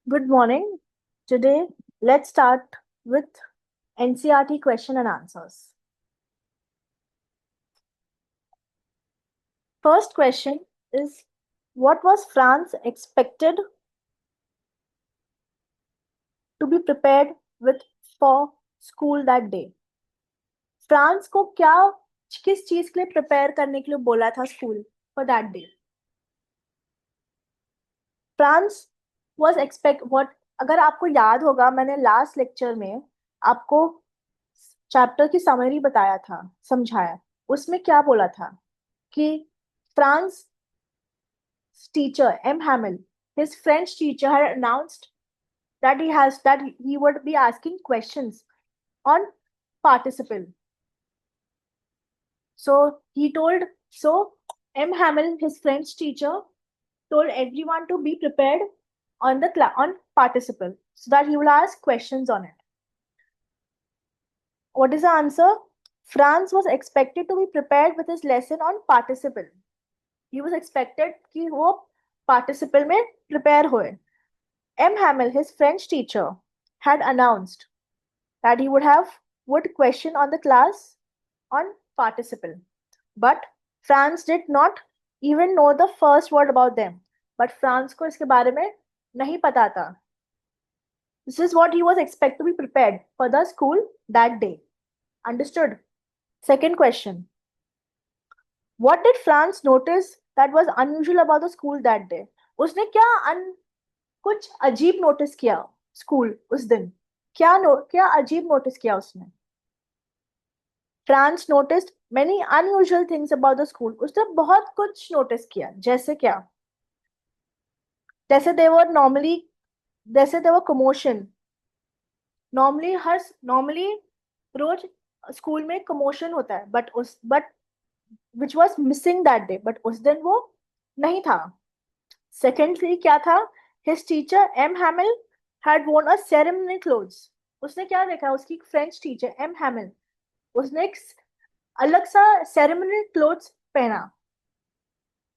Good morning. Today, let's start with NCERT question and answers. First question is, what was France expected to be prepared with for school that day? France को क्या किस चीज के लिए prepare करने के लिए बोला था school for that day? France was expect what, अगर आपको याद होगा मैंने लास्ट लेक्चर में आपको चैप्टर की समरी बताया था, समझाया। उसमें क्या बोला था कि France teacher M. Hamill, his French teacher, had announced that he would be asking questions on participle. So M. Hamill, his French teacher, told everyone to be prepared on participle so that he will ask questions on it. What is the answer? France was expected to be prepared with his lesson on participle. He was expected कि वो participle में prepare होए. M. Hamill, his French teacher, had announced that he would question on the class on participle. But France did not even know the first word about them. But France को इसके बारे में नहीं पता था. This is what he was expected to be prepared for the school that day. Understood? Second question. What did France notice that was unusual about the school that day? उसने कुछ अजीब नोटिस किया स्कूल उस दिन? क्या अजीब notice किया उसने? Franz noticed many unusual things about the school. उसने बहुत कुछ नोटिस किया. जैसे क्या? जैसे देवर कमोशन. नॉर्मली रोज स्कूल में कमोशन होता है, but which was missing that day, but उस दिन वो नहीं था. सेकेंडली क्या था? His teacher M Hamel had worn a ceremonial clothes. उसने क्या देखा? उसकी फ्रेंच टीचर एम हैमिल, उसने एक अलग सा ceremonial clothes पहना.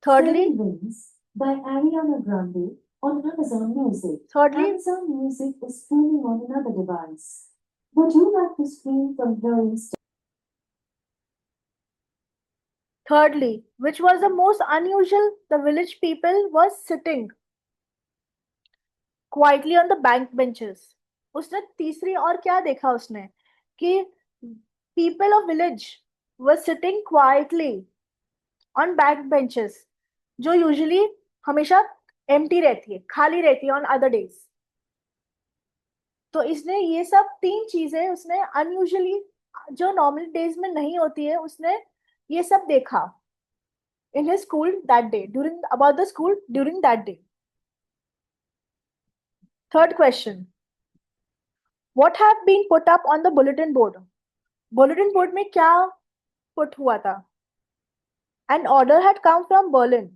Thirdly, by Ariana Grande on Amazon Music. Thirdly, Amazon Music is streaming on another device. Would you like to stream from here instead? Thirdly, which was the most unusual, the village people was sitting quietly on the bank benches. उसने तीसरी और क्या देखा उसने कि people of village were sitting quietly on back benches, जो usually हमेशा empty रहती है, खाली रहती है on other days. तो इसने ये सब तीन चीजें उसने unusually जो normal days में नहीं होती है, उसने ये सब देखा in his school that day, about the school during that day. Third question. What have been put up on the bulletin board? Bulletin board में क्या put हुआ था? An order had come from Berlin.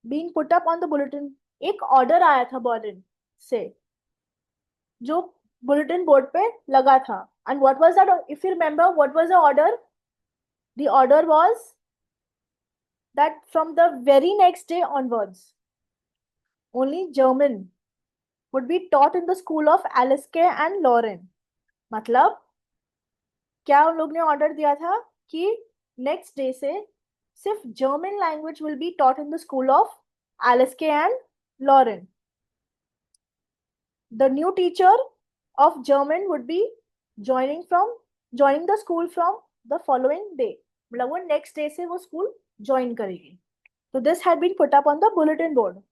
Being put up on the bulletin, एक order आया था Berlin से जो bulletin board पे लगा था. And what was that? If you remember, what was the order? The order was that from the very next day onwards, only German would be taught in the school of Alice and Lauren. मतलब क्या उन लोग ने order दिया था कि next day से सिर्फ German language will be taught in the school of Alsace and Lorraine. The new teacher of German would be joining the school from the following day. मतलब वो नेक्स्ट डे से वो school join करेगी. तो this had been put up on the bulletin board.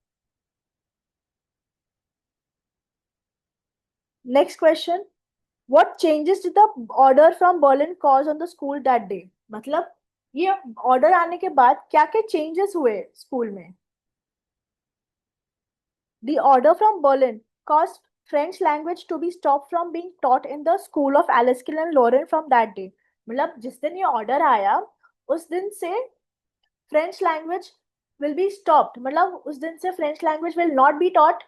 Next question. What changes did the order from Berlin cause on the school that day? मतलब ये order आने के बाद क्या क्या चेंजेस हुए स्कूल में? The order from Berlin caused French language to be stopped from being taught in the school of Alice and Lauren from that day. मतलब जिस दिन ये ऑर्डर आया उस दिन से French language will be stopped. मतलब उस दिन से French language will not be taught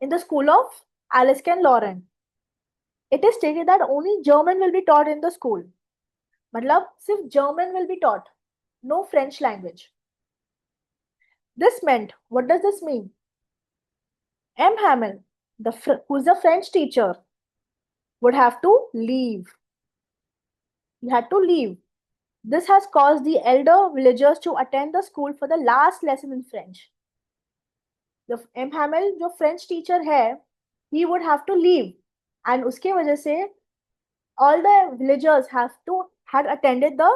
in the school of Alice and Lauren. It is stated that only German will be taught in the school. मतलब सिर्फ German will be taught, no French language. This meant, what does this mean? M. Hamel, who's the French teacher, would have to leave. He had to leave. This has caused the elder villagers to attend the school for the last lesson in French. The M. Hamel, जो French teacher है, he would have to leave, and उसके वजह से all the villagers had attended the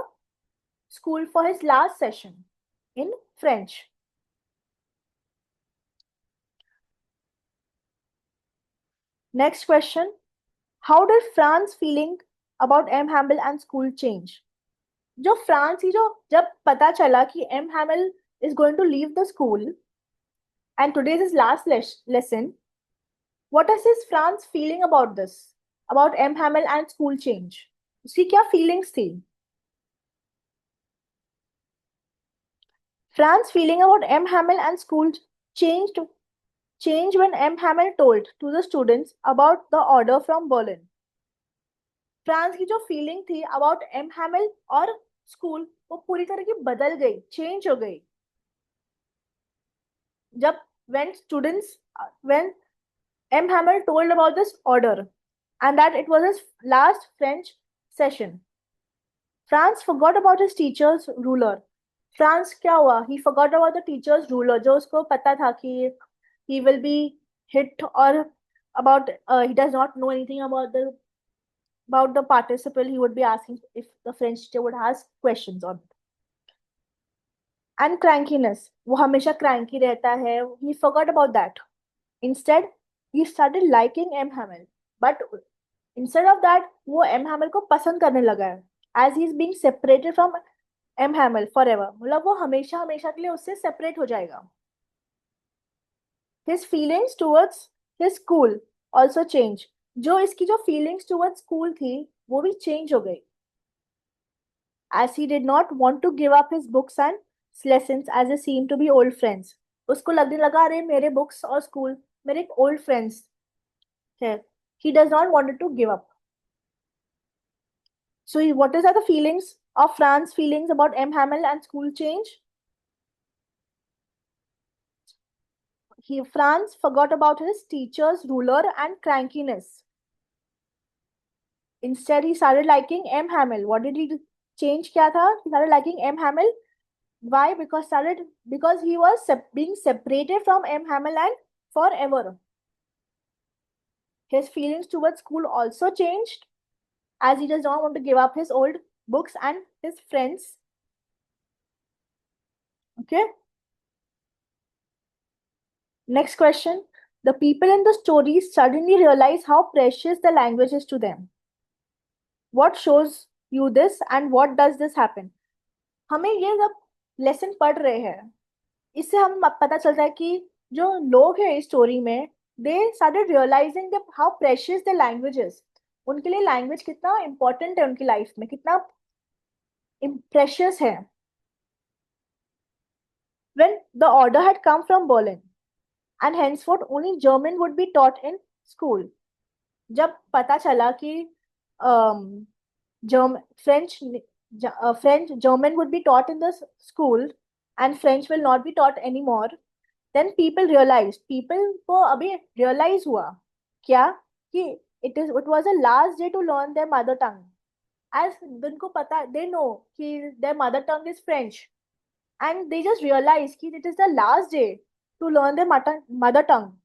school for his last session in French. Next question. How did Fran's feeling about M. Hamel and school change? जो France ही जो जब पता चला कि M. Hamel is going to leave the school and today is his last lesson, what is his Fran's feeling about this? About M. Hamel and school change? उसकी क्या feelings थी? Fran's feeling about M. Hamel and school changed when M. Hamel told to the students about the order from Berlin. France की जो feeling थी about M हैमिल और school वो पूरी तरह की बदल गई, चेंज हो गई जब when M. Hamel told about this order and that it was his last French session. France forgot about his teacher's ruler. France क्या हुआ? He forgot about the teacher's ruler जो उसको पता था कि he will be hit or about he does not know anything about the participle. He would be asking if the French teacher would ask questions on it. And crankiness, वो हमेशा cranky रहता है. He forgot about that. Instead, he started liking M. Hamel. But instead of that, वो M. Hamel को पसंद करने लगा है. As he is being separated from M. Hamel forever. मतलब वो हमेशा हमेशा के लिए उससे separate हो जाएगा. His feelings towards his school also change. जो इसकी जो feelings towards school थी, वो भी change हो गई. As he did not want to give up his books and lessons as they seemed to be old friends. उसको लगने लगा अरे मेरे books और school मेरे old friends थे. He does not want to give up. So what is the feelings of Fran's feelings about M. Hamel and school change? Franz forgot about his teacher's ruler and crankiness. Instead, he started liking M. Hamel. What did he change? क्या था? He started liking M. Hamel. Why? Because he was being separated from M. Hamel and forever. His feelings towards school also changed as he does not want to give up his old books and his friends. Okay. Next question. The people in the story suddenly realize how precious the language is to them. What shows you this and what does this happen? हमें ये जब lesson पढ़ रहे हैं इससे हम पता चलता है कि जो लोग हैं इस स्टोरी में they started realizing that how precious the language is. उनके लिए लैंग्वेज कितना इंपॉर्टेंट है उनकी लाइफ में, कितना precious है. When the order had come from Berlin and henceforth only German would be taught in school. जब पता चला कि German would be taught in the school and French will not be taught anymore, then people को अभी realize हुआ क्या कि it was the last day to learn their mother tongue. As उनको पता, they know कि their mother tongue is French and they just realize कि it is the last day to learn their mother tongue,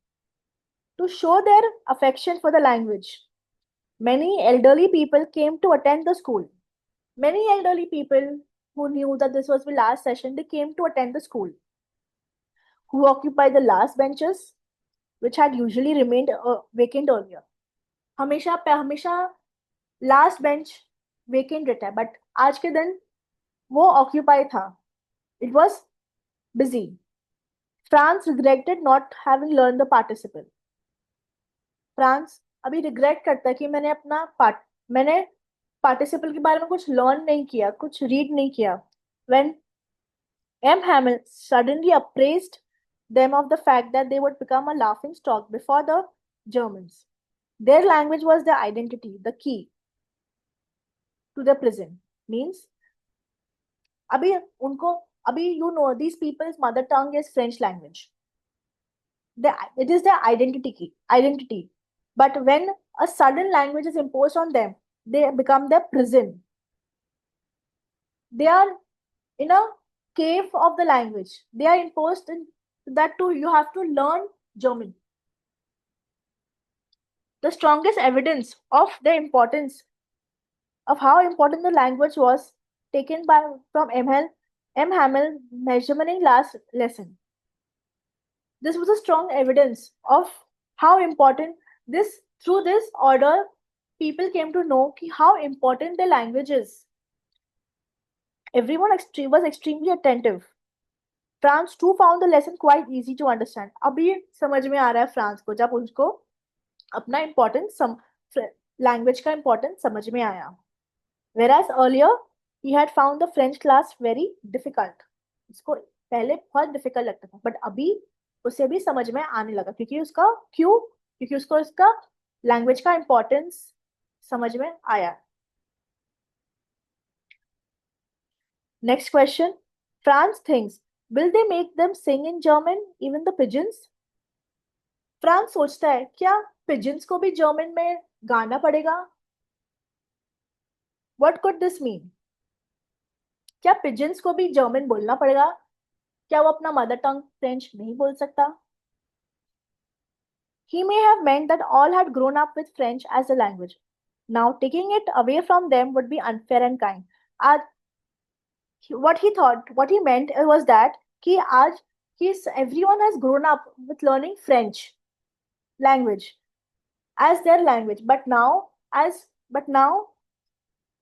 to show their affection for the language. Many elderly people came to attend the school. Many elderly people who knew that this was the last session, they came to attend the school. Who occupied the last benches, which had usually remained vacant earlier. हमेशा last bench vacant रहता है, but आज के दिन वो occupy था. It was busy. France regretted not having learned the participle. France अभी regret करता है कि मैंने participle के बारे में कुछ learn नहीं किया, कुछ read नहीं किया. When M. Hamel suddenly appraised them of the fact that they would become a laughing stock before the Germans. Their language was their identity, the key to the prison. Means अभी you know these people's mother tongue is French language. it is their identity. But when a sudden language is imposed on them, they become their prison. They are in a cave of the language. They are imposed in that too. You have to learn German. The strongest evidence of the importance of how important the language was taken by from M. Hamill measuring last lesson. This was a strong evidence of how important this through this order people came to know how important the language is. Everyone was extremely attentive. Franz too found the lesson quite easy to understand. अभी समझ में आ रहा है France को जब उसको अपना importance language का इम्पोर्टेंस समझ में आया. Whereas earlier he had found the French class very difficult. उसको पहले बहुत डिफिकल्ट लगता था बट अभी उसे भी समझ में आने लगा क्योंकि उसको इसका लैंग्वेज का इम्पोर्टेंस समझ में आया. Next question. France thinks will they make them sing in German, even the pigeons? France सोचता है क्या pigeons को भी जर्मन में गाना पड़ेगा? What could this mean? क्या pigeons को भी जर्मन बोलना पड़ेगा? क्या वो अपना मदर टंग फ्रेंच नहीं बोल सकता? He may have meant that all had grown up with French as a language. Now taking it away from them would be unfair and kind. What he meant was that everyone has grown up with learning French language as their language, but now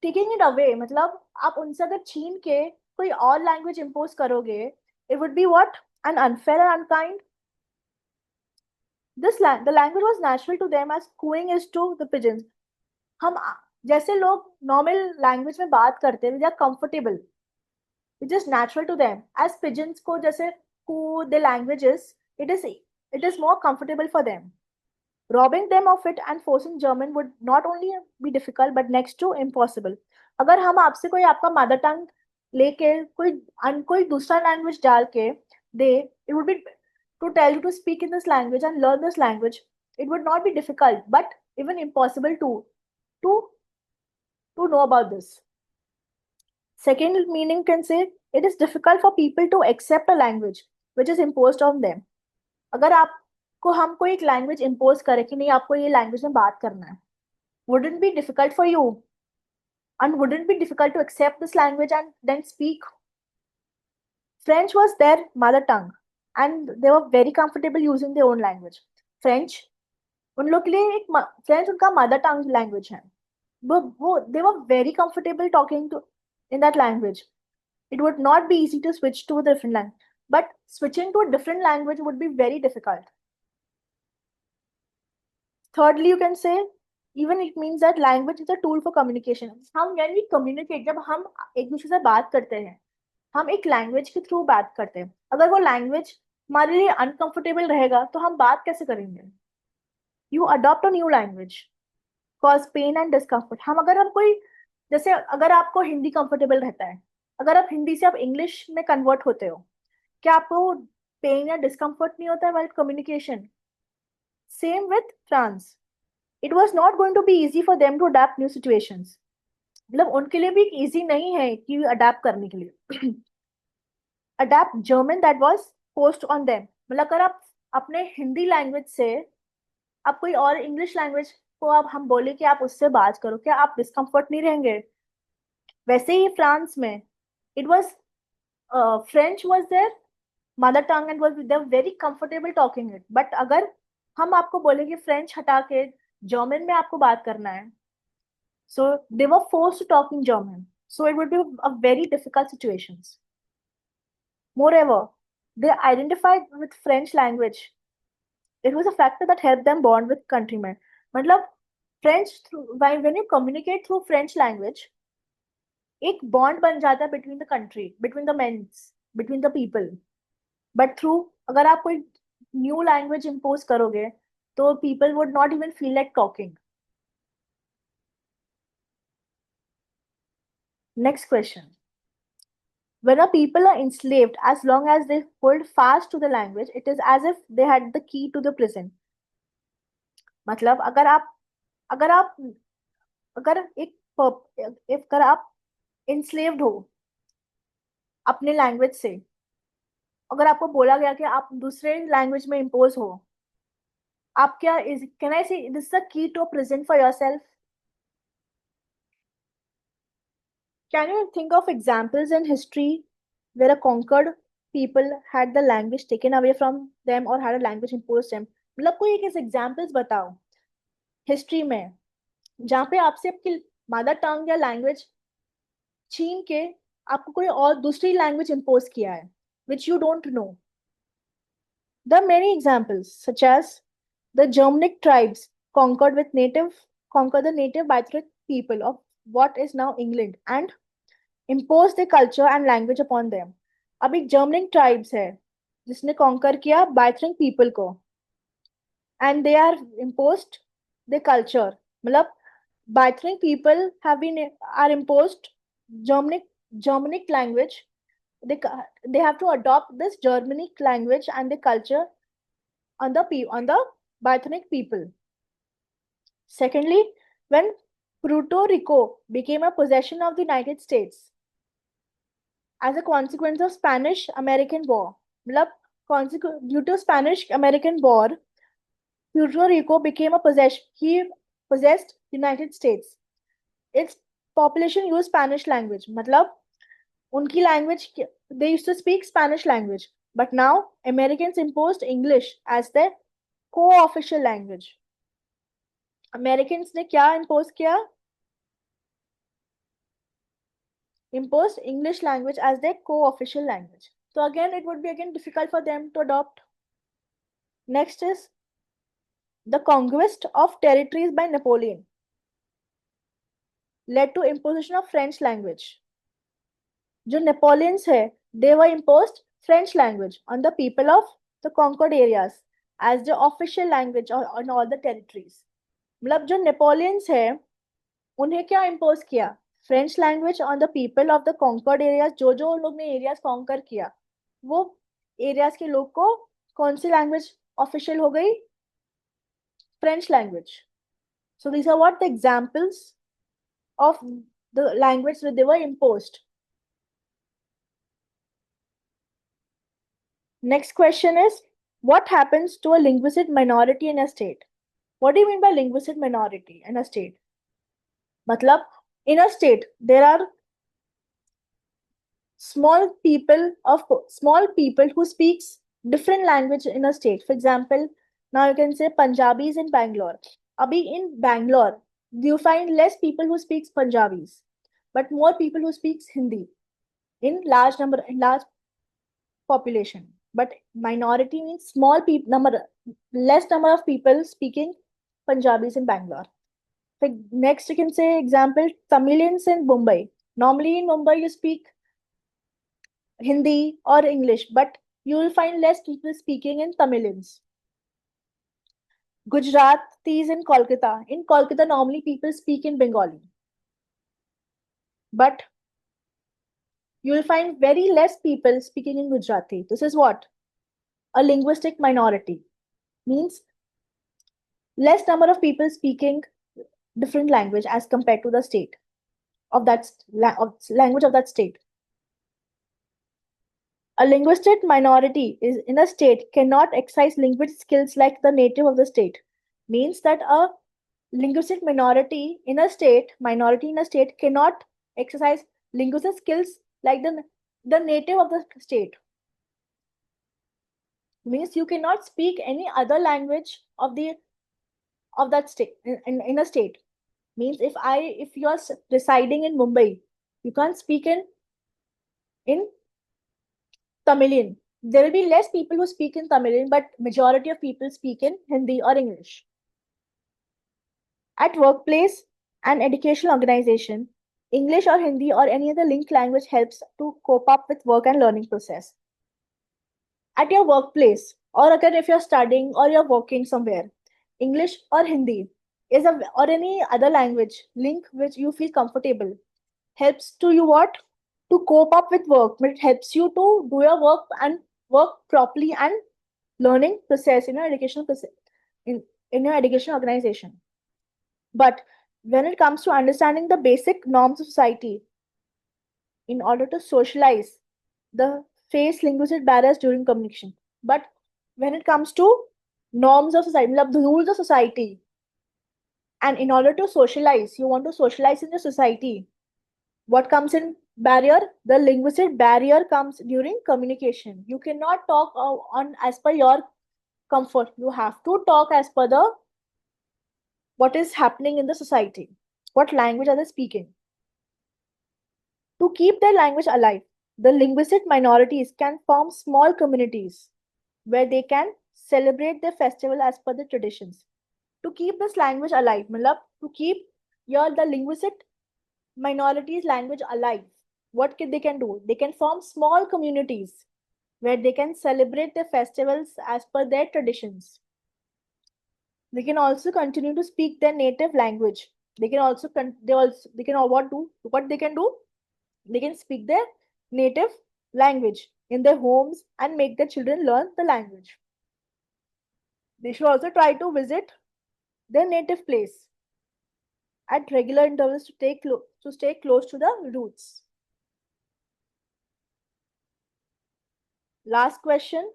taking it away, मतलब आप उनसे अगर छीन के कोई और language impose करोगे, it would be what? An unfair and unkind. The language was natural to them as cooing is to the pigeons. हम जैसे लोग normal language में बात करते हैं, they are comfortable. It is natural to them. As pigeons को जैसे coo the languages, it is more comfortable for them. Robbing them of it and forcing German would not only be difficult but next to impossible. अगर हम आपसे कोई आपका mother tongue लेके कोई दूसरा लैंग्वेज डाल के दे, it would be to tell you to speak in this language and learn this language. It would not be difficult but even impossible to know about this. Second meaning can say it is difficult for people to accept a language which is imposed on them. अगर आपको हम कोई एक language impose करे कि नहीं आपको ये लैंग्वेज में बात करना है, wouldn't be difficult for you and wouldn't be difficult to accept this language and then speak. French was their mother tongue and they were very comfortable using their own language. French उन लोग के लिए एक French उनका mother tongue language है. वो they were very comfortable talking to in that language. It would not be easy to switch to a different language, but switching to a different language would be very difficult. Thirdly, you can say even it means that language is a tool for communication. When we communicate, जब हम एक दूसरे से बात करते हैं, हम एक लैंग्वेज के थ्रू बात करते हैं. अगर वो लैंग्वेज हमारे लिए अनकंफर्टेबल रहेगा तो हम बात कैसे करेंगे? You adopt a new language, cause pain and discomfort. हम कोई जैसे अगर आपको हिंदी कंफर्टेबल रहता है, अगर आप हिंदी से आप इंग्लिश में कन्वर्ट होते हो, क्या आपको पेन या डिस्कम्फर्ट नहीं होता है while communication? Same with France. It was not going to be easy for them to adapt new situations. मतलब उनके लिए भी इजी नहीं है कि अडेप्ट करने के लिए. Adapt German that was post on them. मतलब अगर आप अपने हिंदी लैंग्वेज से आप कोई और इंग्लिश लैंग्वेज को आप हम बोले कि आप उससे बात करो, क्या आप डिस्कम्फर्ट नहीं रहेंगे? वैसे ही फ्रांस में it was French was there mother tongue and was they very comfortable talking it. But अगर हम आपको बोलेंगे फ्रेंच हटा के जर्मन में आपको बात करना है, so they were forced to talk in German, so it would be a very difficult situations. Moreover, they identified with French language. It was a factor that helped them bond with countrymen. मतलब French when you communicate through French language, एक bond बन जाता है between the country, between the men, between the people. But through अगर आप कोई new language impose करोगे, तो people would not even feel like talking. Next question. When a people are enslaved, as long as they hold fast to the language, it is as if they had the key to the prison. मतलब अगर आप अगर एक अगर आप enslaved हो अपने language से, अगर आपको बोला गया कि आप दूसरे लैंग्वेज में इम्पोज हो, आप क्या is can I say this the key to present for yourself? Can you think of examples in history where a conquered people had the language taken away from them or had a language imposed them? मतलब कोई एक examples बताओ history में जहाँ पे आपसे आपकी mother tongue या लैंग्वेज छीन के आपको कोई और दूसरी लैंग्वेज इम्पोज किया है which you don't know. There are many examples, such as the Germanic tribes conquered the native Brythonic people of what is now England and imposed their culture and language upon them. अब एक Germanic tribes है जिसने conquer किया Brythonic people को and they are imposed their culture. मतलब Brythonic people are imposed Germanic language. They they have to adopt this Germanic language and the culture on the Brythonic people. Secondly, when Puerto Rico became a possession of the United States as a consequence of Spanish-American War, due to Spanish-American War, Puerto Rico became a possession. He possessed United States. Its population used Spanish language. मतलब उनकी language they used to speak Spanish language, but now Americans imposed English as their co-official language. Americans ने क्या impose किया? Imposed English language as their co-official language. So again, it would be again difficult for them to adopt. Next is the conquest of territories by Napoleon led to imposition of French language. जो Napoleons है, they were imposed French language on the people of the conquered areas as the official language on all the territories. मतलब जो Napoleons है, उन्हें क्या impose किया? French language on the people of the conquered areas. जो जो लोग ने एरियाज कॉन्कर किया, वो एरियाज के लोग को कौन सी लैंग्वेज ऑफिशियल हो गई? French language. So these are what the examples of the language they were imposed. Next question is, what happens to a linguistic minority in a state? What do you mean by linguistic minority in a state? मतलब in a state there are small people who speaks different language in a state. For example, now you can say Punjabis in Bangalore. Abhi in Bangalore, you find less people who speaks Punjabis, but more people who speaks Hindi in large population. But minority means less number of people speaking Punjabis in Bangalore. Next, you can say example Tamilians in Mumbai. Normally in Mumbai you speak Hindi or English, but you will find less people speaking in Tamilians. Gujaratis in Kolkata. In Kolkata, normally people speak in Bengali, but you will find very less people speaking in Gujarati. This is what? A linguistic minority. Means less number of people speaking different language as compared to the state of that language of that state. A linguistic minority is in a state cannot exercise linguistic skills like the native of the state. Means that a linguistic minority in a state cannot exercise linguistic skills like the native of the state. Means you cannot speak any other language of that state in a state. Means if you are residing in Mumbai, you can't speak in Tamilian. There will be less people who speak in Tamilian, but majority of people speak in Hindi or English. At workplace and educational organization, English or Hindi or any other linked language helps to cope up with work and learning process. At your workplace, or again if you're studying or you're working somewhere, English or Hindi or any other language link which you feel comfortable helps to you what? to cope up with work, but it helps you to do your work and work properly and learning process in your educational process in your education organization. But when it comes to understanding the basic norms of society, in order to socialize, the face linguistic barriers during communication. But when it comes to norms of society, मतलब the rules of society, and in order to socialize, you want to socialize in the society. What comes in barrier? The linguistic barrier comes during communication. You cannot talk on as per your comfort. You have to talk as per the what is happening in the society. What language are they speaking? To keep their language alive, the linguistic minorities can form small communities where they can celebrate their festival as per the traditions. To keep this language alive, matlab, to keep the linguistic minorities language alive, they can do? They can form small communities where they can celebrate their festivals as per their traditions. They can also continue to speak their native language. They can also they can what they can do? They can speak their native language in their homes and make their children learn the language. They should also try to visit their native place at regular intervals to stay close to the roots. Last question.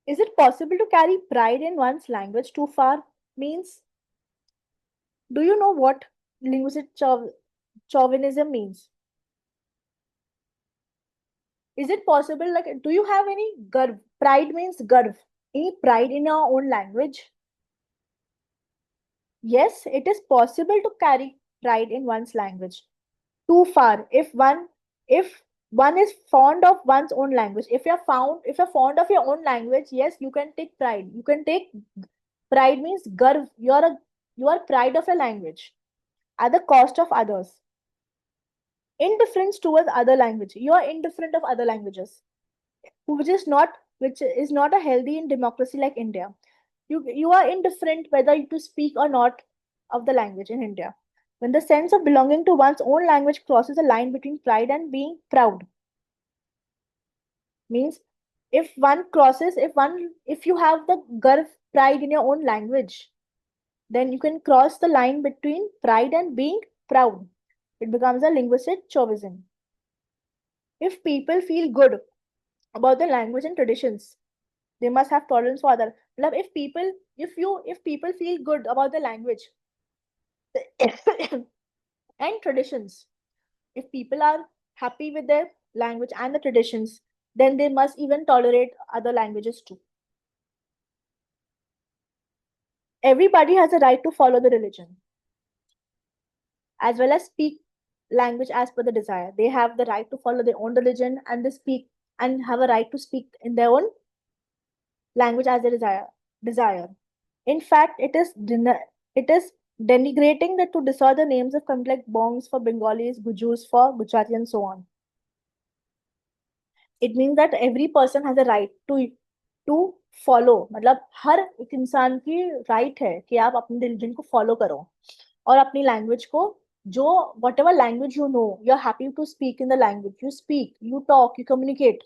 Is it possible to carry pride in one's language too far? Means, do you know what linguistic chauvinism means? Is it possible, like, do you have any garv? Pride means garv. Any pride in your own language? Yes, it is possible to carry pride in one's language too far. If one is fond of one's own language, if you're fond of your own language, yes, you can take pride. You can take pride means garv. You are pride of your language at the cost of others. Indifference towards other language. You are indifferent of other languages, which is not a healthy in democracy like India. You are indifferent whether to speak or not of the language in India. When the sense of belonging to one's own language crosses a line between pride and being proud, means if you have the garv pride in your own language, then you can cross the line between pride and being proud. It becomes a linguistic chauvinism. If people feel good about the language and traditions, they must have tolerance for other. Love, if people feel good about the language and traditions, if people are happy with their language and the traditions, then they must even tolerate other languages too. Everybody has a right to follow the religion as well as speak language as per the desire. They have the right to follow their own religion and they speak and have a right to speak in their own language as they desire. In fact, it is denigrating that to disorder names of countries like Bongs for Bengalis, Gujus for Gujarati, and so on. It means that every person has a right to follow. मतलब हर एक इंसान की right है कि आप अपने religion को follow करो और अपनी language को जो whatever language you know, you're happy to speak in the language. You speak, you talk, you communicate.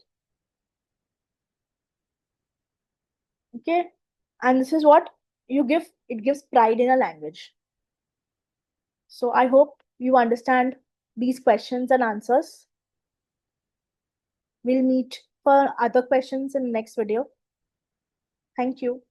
Okay, and this is what you give. It gives pride in a language. So I hope you understand these questions and answers. We'll meet for other questions in the next video. Thank you.